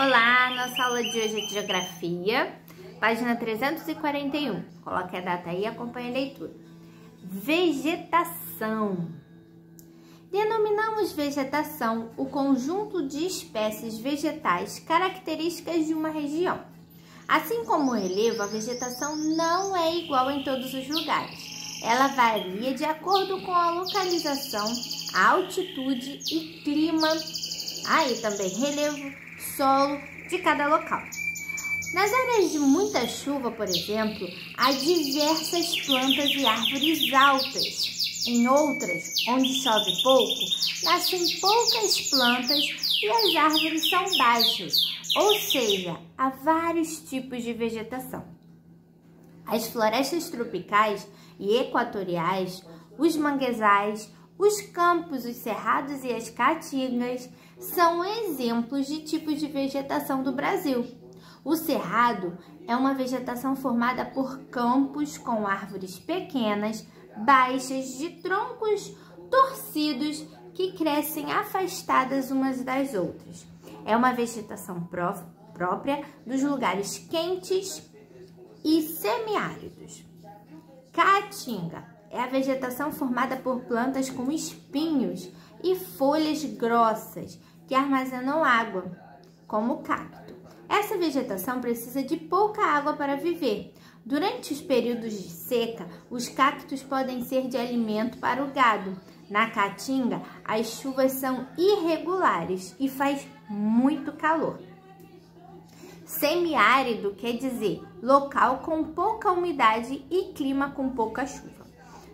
Olá, nossa aula de hoje é de Geografia, página 341. Coloque a data aí e acompanhe a leitura. Vegetação. Denominamos vegetação o conjunto de espécies vegetais características de uma região. Assim como o relevo, a vegetação não é igual em todos os lugares. Ela varia de acordo com a localização, a altitude e clima, aí também relevo, solo de cada local. Nas áreas de muita chuva, por exemplo, há diversas plantas e árvores altas. Em outras, onde chove pouco, nascem poucas plantas e as árvores são baixas, ou seja, há vários tipos de vegetação. As florestas tropicais e equatoriais, os manguezais, os campos, os cerrados e as caatingas são exemplos de tipos de vegetação do Brasil. O cerrado é uma vegetação formada por campos com árvores pequenas, baixas, de troncos torcidos que crescem afastadas umas das outras. É uma vegetação própria dos lugares quentes e semiáridos. Caatinga é a vegetação formada por plantas com espinhos e folhas grossas que armazenam água, como o cacto. Essa vegetação precisa de pouca água para viver. Durante os períodos de seca, os cactos podem ser de alimento para o gado. Na caatinga, as chuvas são irregulares e faz muito calor. Semiárido quer dizer local com pouca umidade e clima com pouca chuva.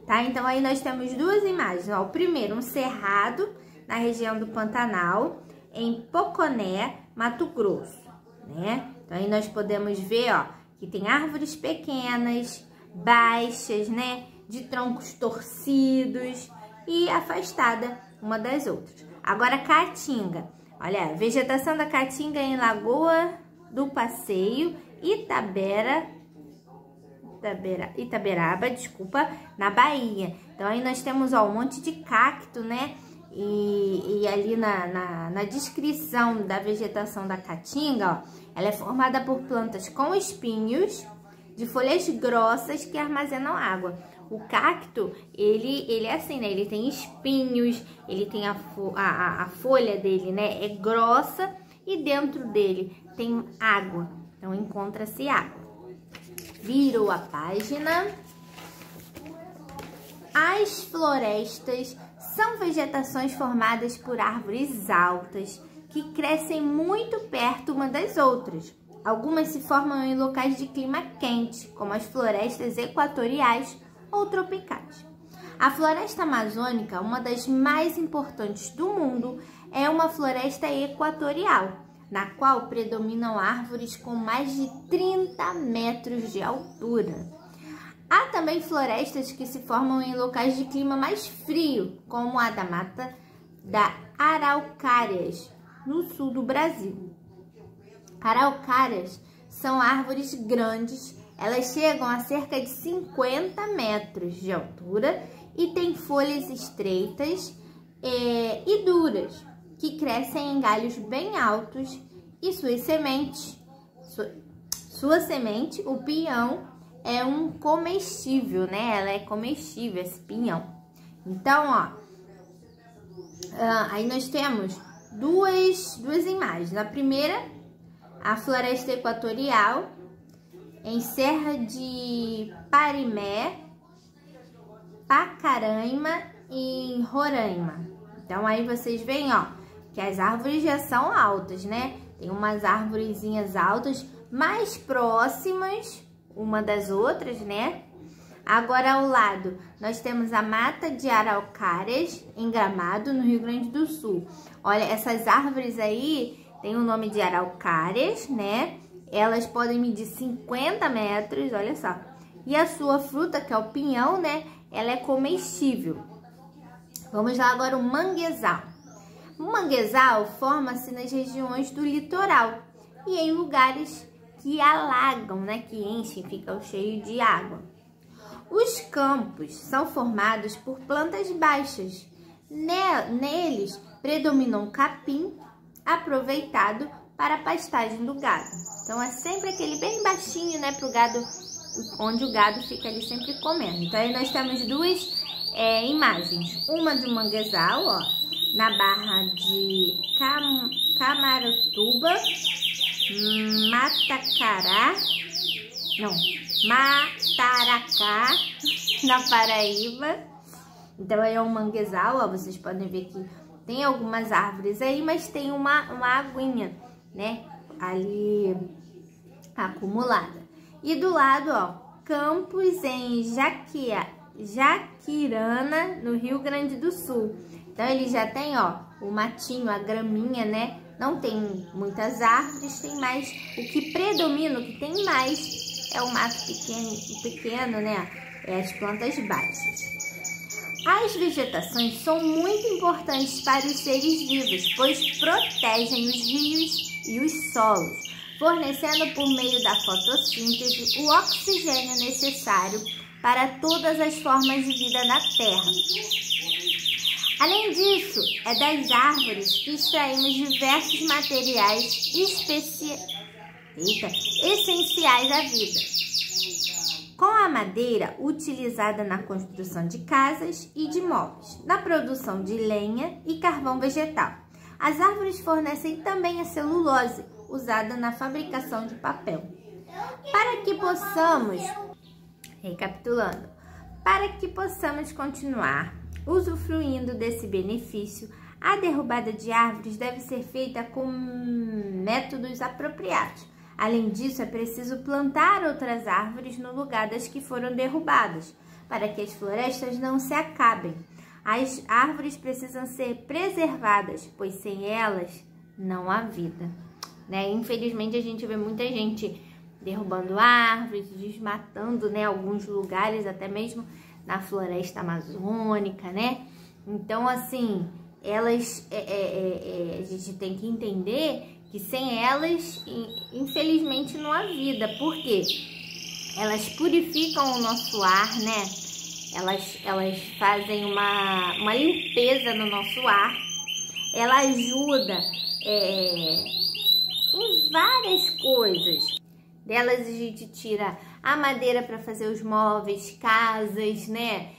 Tá? Então, aí nós temos duas imagens. Ó, o primeiro, um cerrado na região do Pantanal, em Poconé, Mato Grosso, né? Então, aí nós podemos ver, ó, que tem árvores pequenas, baixas, né? De troncos torcidos e afastada uma das outras. Agora, Caatinga. Olha, a vegetação da Caatinga em Lagoa do Passeio, Itaberaba, na Bahia. Então, aí nós temos, ó, um monte de cacto, né? E ali na descrição da vegetação da Caatinga, ó, ela é formada por plantas com espinhos, de folhas grossas que armazenam água. O cacto, ele é assim, né? Ele tem espinhos, ele tem a folha dele, né? É grossa e dentro dele tem água. Então, encontra-se água. Virou a página. As florestas são vegetações formadas por árvores altas que crescem muito perto uma das outras. Algumas se formam em locais de clima quente, como as florestas equatoriais ou tropicais. A floresta amazônica, uma das mais importantes do mundo, é uma floresta equatorial, na qual predominam árvores com mais de 30 metros de altura. Há também florestas que se formam em locais de clima mais frio, como a da Mata da Araucárias, no sul do Brasil. Araucárias são árvores grandes, elas chegam a cerca de 50 metros de altura e têm folhas estreitas e duras, que crescem em galhos bem altos e sua semente, o pinhão, é um comestível, né? Ela é comestível, esse pinhão. Então, ó, aí nós temos duas imagens. A primeira, a floresta equatorial, em Serra de Parimé, Pacaraima e em Roraima. Então, aí vocês veem, ó, que as árvores já são altas, né? Tem umas arvorezinhas altas mais próximas uma das outras, né? Agora, ao lado, nós temos a Mata de Araucárias, em Gramado, no Rio Grande do Sul. Olha, essas árvores aí têm o nome de araucárias, né? Elas podem medir 50 metros, olha só. E a sua fruta, que é o pinhão, né? Ela é comestível. Vamos lá agora, o manguezal. O manguezal forma-se nas regiões do litoral e em lugares que alagam, né? Que enchem, ficam cheios de água. Os campos são formados por plantas baixas. Neles predominam o capim, aproveitado para a pastagem do gado. Então, é sempre aquele bem baixinho, né, para o gado, onde o gado fica ali sempre comendo. Então, aí nós temos duas imagens. Uma de um manguezal, ó, na barra de Camaratuba, Mataracá, na Paraíba. Então, aí é um manguezal, ó, vocês podem ver que tem algumas árvores aí, mas tem uma aguinha, né, ali acumulada. E do lado, ó, campos em Jaquirana, no Rio Grande do Sul. Então, ele já tem, ó, o matinho, a graminha, né? Não tem muitas árvores, tem mais... O que predomina, o que tem mais é o mato pequeno, né? É as plantas baixas. As vegetações são muito importantes para os seres vivos, pois protegem os rios e os solos, fornecendo por meio da fotossíntese o oxigênio necessário para todas as formas de vida na Terra. Além disso, é das árvores que extraímos diversos materiais essenciais à vida, com a madeira utilizada na construção de casas e de móveis, na produção de lenha e carvão vegetal. As árvores fornecem também a celulose, usada na fabricação de papel. Para que possamos, recapitulando, para que possamos continuar usufruindo desse benefício, a derrubada de árvores deve ser feita com métodos apropriados. Além disso, é preciso plantar outras árvores no lugar das que foram derrubadas, para que as florestas não se acabem. As árvores precisam ser preservadas, pois sem elas não há vida, né? Infelizmente, a gente vê muita gente derrubando árvores, desmatando, né, alguns lugares, até mesmo na floresta amazônica, né? Então, assim, elas, a gente tem que entender que sem elas, infelizmente, não há vida. Por quê? Elas purificam o nosso ar, né? Elas fazem uma limpeza no nosso ar. Ela ajuda em várias coisas. Delas a gente tira a madeira para fazer os móveis, casas, né?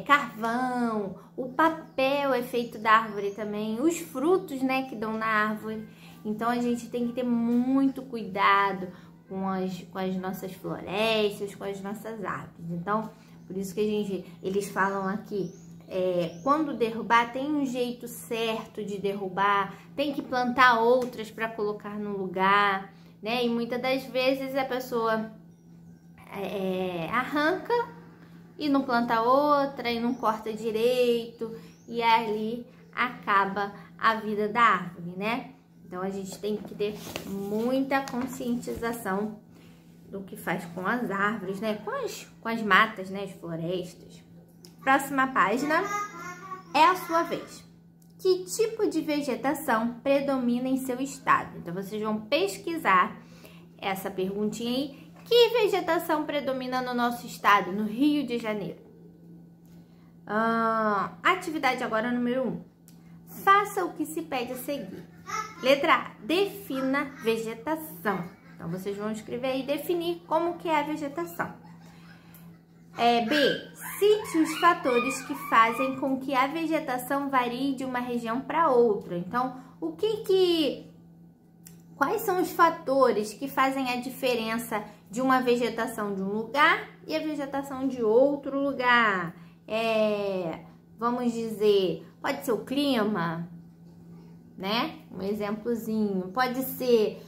Carvão, o papel é feito da árvore também, os frutos, né, que dão na árvore. Então, a gente tem que ter muito cuidado com as nossas florestas, com as nossas árvores. Então, por isso que eles falam aqui, quando derrubar, tem um jeito certo de derrubar, tem que plantar outras para colocar no lugar, né? E muitas das vezes a pessoa arranca e não planta outra, e não corta direito, e ali acaba a vida da árvore, né? Então, a gente tem que ter muita conscientização do que faz com as árvores, né? Com as matas, né? As florestas. Próxima página é a sua vez. Que tipo de vegetação predomina em seu estado? Então, vocês vão pesquisar essa perguntinha aí. Que vegetação predomina no nosso estado, no Rio de Janeiro? Atividade agora número 1. Faça o que se pede a seguir. Letra A. Defina vegetação. Então, vocês vão escrever aí, definir como que é a vegetação. B. Cite os fatores que fazem com que a vegetação varie de uma região para outra. Então, quais são os fatores que fazem a diferença de uma vegetação de um lugar e a vegetação de outro lugar? Vamos dizer, pode ser o clima, né? Um exemplozinho. Pode ser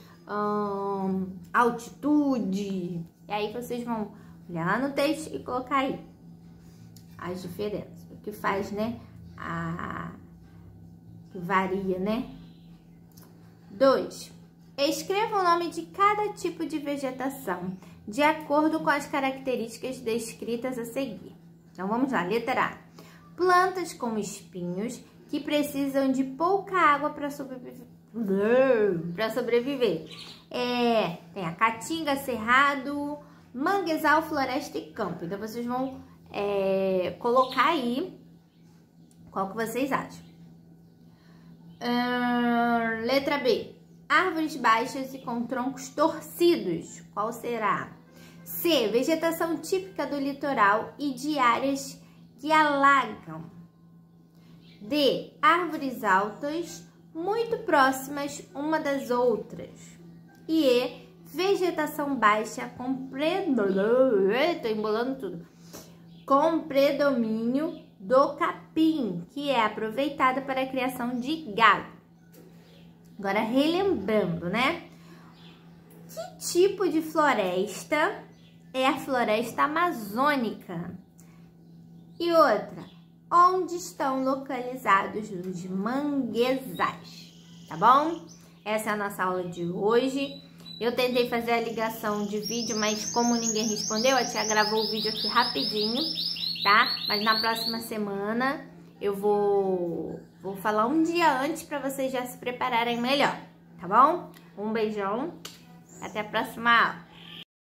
altitude. E aí vocês vão olhar lá no texto e colocar aí as diferenças. O que faz, né? Que varia, né? 2. Escreva o nome de cada tipo de vegetação de acordo com as características descritas a seguir. Então, vamos lá. Letra A. Plantas com espinhos que precisam de pouca água para sobreviver. Tem a caatinga, cerrado, manguezal, floresta e campo. Então, vocês vão colocar aí qual que vocês acham. Letra B. árvores baixas e com troncos torcidos. Qual será? C, vegetação típica do litoral e de áreas que alagam. D, árvores altas, muito próximas uma das outras. E E, vegetação baixa com com predomínio do capim, que é aproveitada para a criação de gado. Agora, relembrando, né? Que tipo de floresta é a floresta amazônica? E outra, onde estão localizados os manguezais? Tá bom? Essa é a nossa aula de hoje. Eu tentei fazer a ligação de vídeo, mas como ninguém respondeu, a tia gravou o vídeo aqui rapidinho, tá? Mas na próxima semana eu vou falar um dia antes para vocês já se prepararem melhor, tá bom? Um beijão, até a próxima aula.